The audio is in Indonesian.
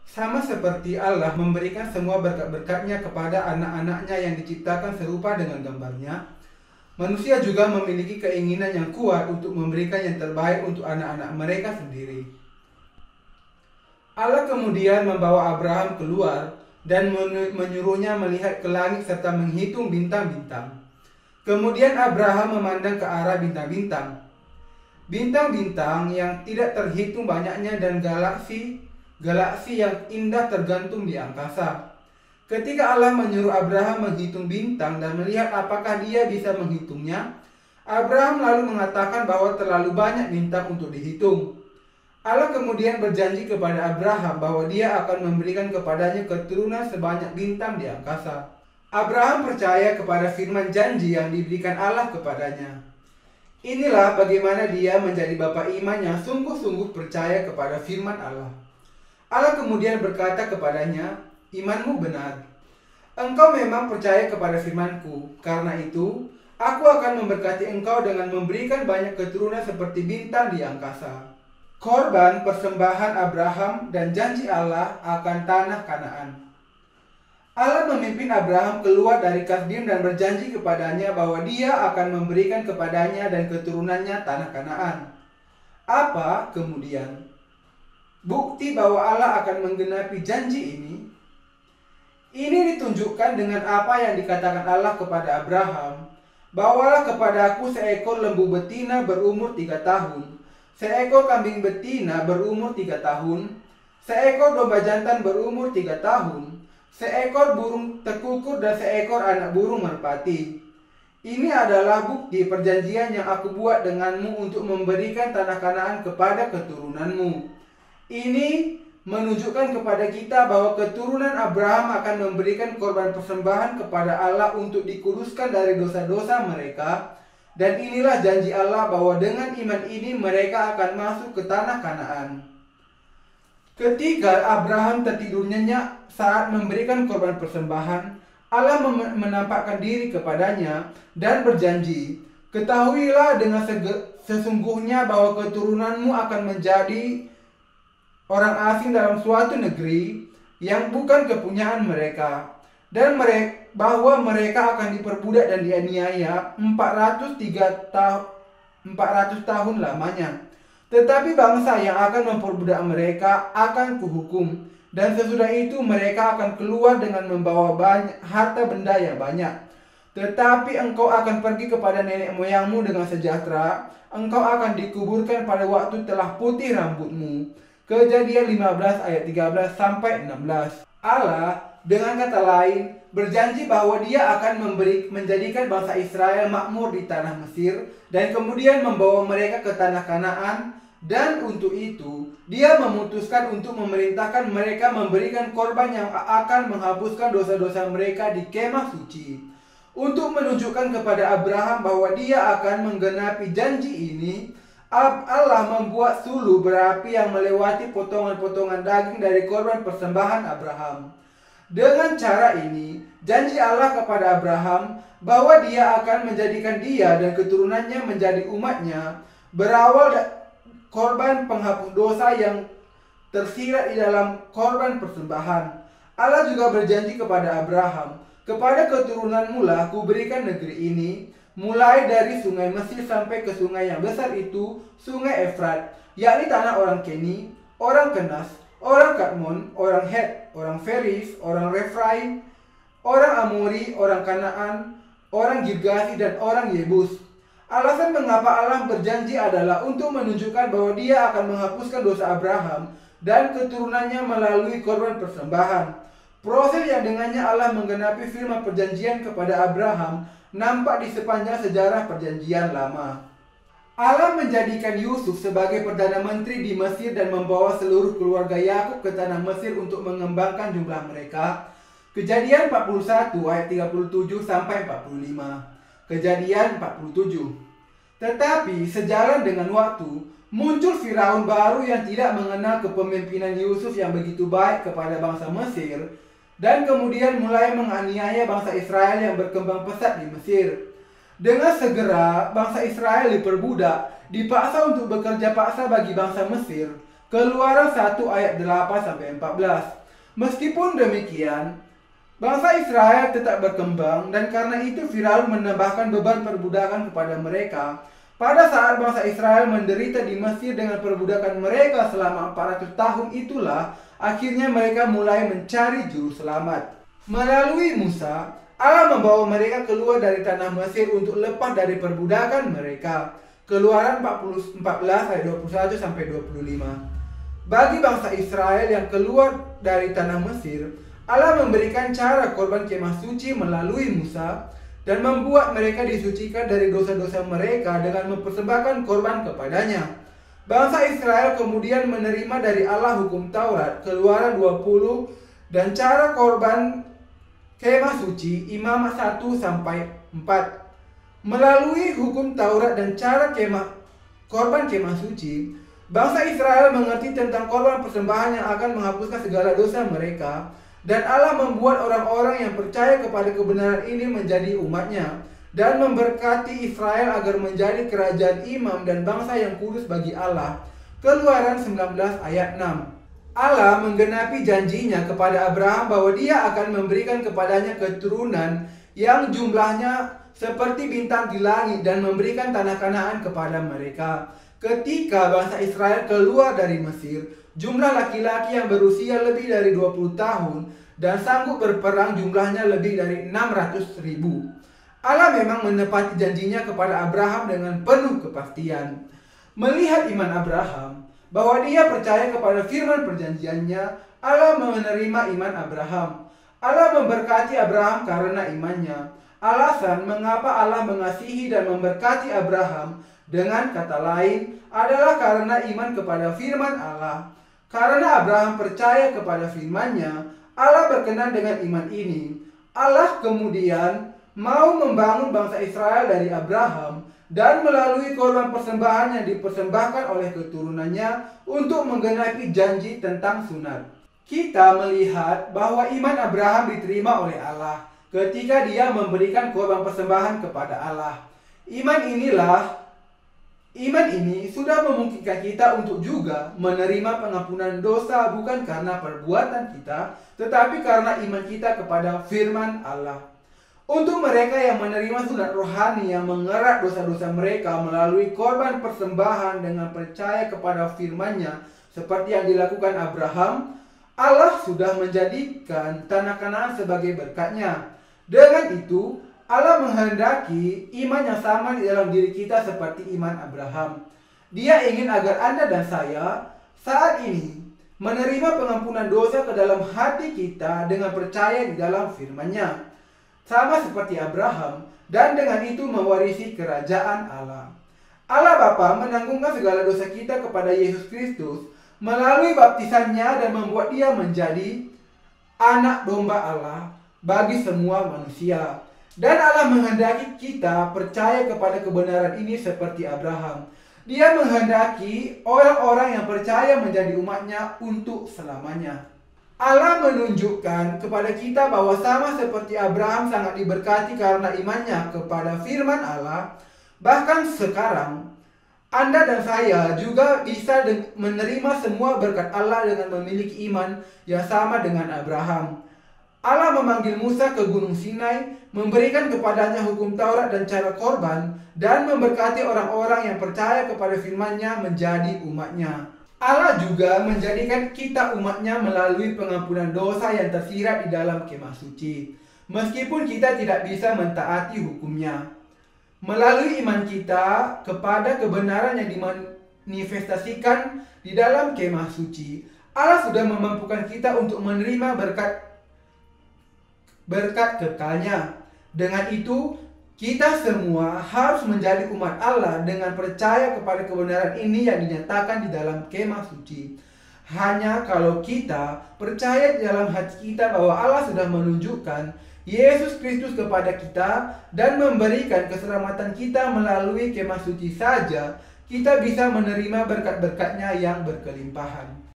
Sama seperti Allah memberikan semua berkat-berkatnya kepada anak-anaknya yang diciptakan serupa dengan gambarnya, manusia juga memiliki keinginan yang kuat untuk memberikan yang terbaik untuk anak-anak mereka sendiri. Allah kemudian membawa Abraham keluar dan menyuruhnya melihat ke langit serta menghitung bintang-bintang. Kemudian Abraham memandang ke arah bintang-bintang. Bintang-bintang yang tidak terhitung banyaknya dan galaksi yang indah tergantung di angkasa. Ketika Allah menyuruh Abraham menghitung bintang dan melihat apakah dia bisa menghitungnya, Abraham lalu mengatakan bahwa terlalu banyak bintang untuk dihitung. Allah kemudian berjanji kepada Abraham bahwa dia akan memberikan kepadanya keturunan sebanyak bintang di angkasa. Abraham percaya kepada firman janji yang diberikan Allah kepadanya. Inilah bagaimana dia menjadi bapa iman yang sungguh-sungguh percaya kepada firman Allah. Allah kemudian berkata kepadanya, "Imanmu benar. Engkau memang percaya kepada firman-Ku. Karena itu, Aku akan memberkati engkau dengan memberikan banyak keturunan seperti bintang di angkasa." Korban persembahan Abraham dan janji Allah akan tanah Kanaan. Allah memimpin Abraham keluar dari Kasdim dan berjanji kepadanya bahwa dia akan memberikan kepadanya dan keturunannya tanah Kanaan. Apa kemudian bukti bahwa Allah akan menggenapi janji ini? Ini ditunjukkan dengan apa yang dikatakan Allah kepada Abraham. "Bawalah kepadaku seekor lembu betina berumur 3 tahun, seekor kambing betina berumur 3 tahun, seekor domba jantan berumur 3 tahun, seekor burung tekukur dan seekor anak burung merpati. Ini adalah bukti perjanjian yang aku buat denganmu untuk memberikan tanah Kanaan kepada keturunanmu." Ini menunjukkan kepada kita bahwa keturunan Abraham akan memberikan korban persembahan kepada Allah untuk dikuduskan dari dosa-dosa mereka. Dan inilah janji Allah bahwa dengan iman ini mereka akan masuk ke tanah Kanaan. Ketika Abraham tertidur nyenyak saat memberikan korban persembahan, Allah menampakkan diri kepadanya dan berjanji, "Ketahuilah dengan sesungguhnya bahwa keturunanmu akan menjadi orang asing dalam suatu negeri yang bukan kepunyaan mereka. Dan bahwa mereka akan diperbudak dan dianiaya 400 tahun lamanya. Tetapi bangsa yang akan memperbudak mereka akan kuhukum, dan sesudah itu mereka akan keluar dengan membawa banyak harta benda yang banyak. Tetapi engkau akan pergi kepada nenek moyangmu dengan sejahtera, engkau akan dikuburkan pada waktu telah putih rambutmu." Kejadian 15 ayat 13 sampai 16. Allah dengan kata lain berjanji bahwa dia akan menjadikan bangsa Israel makmur di tanah Mesir dan kemudian membawa mereka ke tanah Kanaan, dan untuk itu dia memutuskan untuk memerintahkan mereka memberikan korban yang akan menghapuskan dosa-dosa mereka di kemah suci. Untuk menunjukkan kepada Abraham bahwa dia akan menggenapi janji ini, Allah membuat suluh berapi yang melewati potongan-potongan daging dari korban persembahan Abraham. Dengan cara ini, janji Allah kepada Abraham bahwa dia akan menjadikan dia dan keturunannya menjadi umatnya berawal korban penghapus dosa yang tersirat di dalam korban persembahan. Allah juga berjanji kepada Abraham, "Kepada keturunanmu lah kuberikan negeri ini, mulai dari sungai Mesir sampai ke sungai yang besar itu, sungai Efrat, yakni tanah orang Keni, orang Kenas, orang Kadmon, orang Het, orang Feris, orang Refraim, orang Amori, orang Kanaan, orang Girgasi, dan orang Yebus." Alasan mengapa Allah berjanji adalah untuk menunjukkan bahwa dia akan menghapuskan dosa Abraham dan keturunannya melalui korban persembahan. Proses yang dengannya Allah menggenapi firman perjanjian kepada Abraham nampak di sepanjang sejarah perjanjian lama. Allah menjadikan Yusuf sebagai Perdana Menteri di Mesir dan membawa seluruh keluarga Yakub ke tanah Mesir untuk mengembangkan jumlah mereka. Kejadian 41 ayat 37 sampai 45. Kejadian 47. Tetapi sejalan dengan waktu, muncul Firaun baru yang tidak mengenal kepemimpinan Yusuf yang begitu baik kepada bangsa Mesir, dan kemudian mulai menganiaya bangsa Israel yang berkembang pesat di Mesir. Dengan segera bangsa Israel diperbudak, dipaksa untuk bekerja paksa bagi bangsa Mesir. Keluaran 1 ayat 8-14. Meskipun demikian, bangsa Israel tetap berkembang dan karena itu Firaun menambahkan beban perbudakan kepada mereka. Pada saat bangsa Israel menderita di Mesir dengan perbudakan mereka selama 400 tahun itulah akhirnya mereka mulai mencari juru selamat. Melalui Musa, Allah membawa mereka keluar dari tanah Mesir untuk lepas dari perbudakan mereka. Keluaran 14 ayat 21-25. Bagi bangsa Israel yang keluar dari tanah Mesir, Allah memberikan cara korban kemah suci melalui Musa dan membuat mereka disucikan dari dosa-dosa mereka dengan mempersembahkan korban kepadanya. Bangsa Israel kemudian menerima dari Allah hukum Taurat, Keluaran 20, dan cara korban kemah suci, Imamat 1-4. Melalui hukum Taurat dan cara korban kemah suci, bangsa Israel mengerti tentang korban persembahan yang akan menghapuskan segala dosa mereka, dan Allah membuat orang-orang yang percaya kepada kebenaran ini menjadi umatnya, dan memberkati Israel agar menjadi kerajaan imam dan bangsa yang kudus bagi Allah. Keluaran 19 ayat 6. Allah menggenapi janjinya kepada Abraham bahwa dia akan memberikan kepadanya keturunan yang jumlahnya seperti bintang di langit dan memberikan tanah Kanaan kepada mereka. Ketika bangsa Israel keluar dari Mesir, jumlah laki-laki yang berusia lebih dari 20 tahun dan sanggup berperang jumlahnya lebih dari 600.000. Allah memang menepati janjinya kepada Abraham dengan penuh kepastian. Melihat iman Abraham, bahwa dia percaya kepada firman perjanjiannya, Allah menerima iman Abraham. Allah memberkati Abraham karena imannya. Alasan mengapa Allah mengasihi dan memberkati Abraham dengan kata lain adalah karena iman kepada firman Allah. Karena Abraham percaya kepada firman-Nya, Allah berkenan dengan iman ini. Allah kemudian mau membangun bangsa Israel dari Abraham dan melalui korban persembahan yang dipersembahkan oleh keturunannya untuk menggenapi janji tentang sunat. Kita melihat bahwa iman Abraham diterima oleh Allah ketika dia memberikan korban persembahan kepada Allah. Iman ini sudah memungkinkan kita untuk juga menerima pengampunan dosa bukan karena perbuatan kita, tetapi karena iman kita kepada firman Allah. Untuk mereka yang menerima sunat rohani yang mengerat dosa-dosa mereka melalui korban persembahan dengan percaya kepada firman-Nya seperti yang dilakukan Abraham, Allah sudah menjadikan tanah Kanaan sebagai berkat-Nya. Dengan itu, Allah menghendaki iman yang sama di dalam diri kita seperti iman Abraham. Dia ingin agar Anda dan saya saat ini menerima pengampunan dosa ke dalam hati kita dengan percaya di dalam firman-Nya, sama seperti Abraham, dan dengan itu mewarisi kerajaan Allah. Allah Bapa menanggungkan segala dosa kita kepada Yesus Kristus melalui baptisannya dan membuat dia menjadi anak domba Allah bagi semua manusia. Dan Allah menghendaki kita percaya kepada kebenaran ini seperti Abraham. Dia menghendaki orang-orang yang percaya menjadi umat-Nya untuk selamanya. Allah menunjukkan kepada kita bahwa sama seperti Abraham sangat diberkati karena imannya kepada firman Allah. Bahkan sekarang, Anda dan saya juga bisa menerima semua berkat Allah dengan memiliki iman yang sama dengan Abraham. Allah memanggil Musa ke Gunung Sinai, memberikan kepadanya hukum Taurat dan cara korban, dan memberkati orang-orang yang percaya kepada firman-Nya menjadi umat-Nya. Allah juga menjadikan kita umat-Nya melalui pengampunan dosa yang tersirat di dalam kemah suci, meskipun kita tidak bisa mentaati hukum-Nya. Melalui iman kita kepada kebenaran yang dimanifestasikan di dalam kemah suci, Allah sudah memampukan kita untuk menerima berkat kekalnya. Dengan itu, kita semua harus menjadi umat Allah dengan percaya kepada kebenaran ini yang dinyatakan di dalam kemah suci. Hanya kalau kita percaya di dalam hati kita bahwa Allah sudah menunjukkan Yesus Kristus kepada kita dan memberikan keselamatan kita melalui kemah suci saja, kita bisa menerima berkat-berkat-Nya yang berkelimpahan.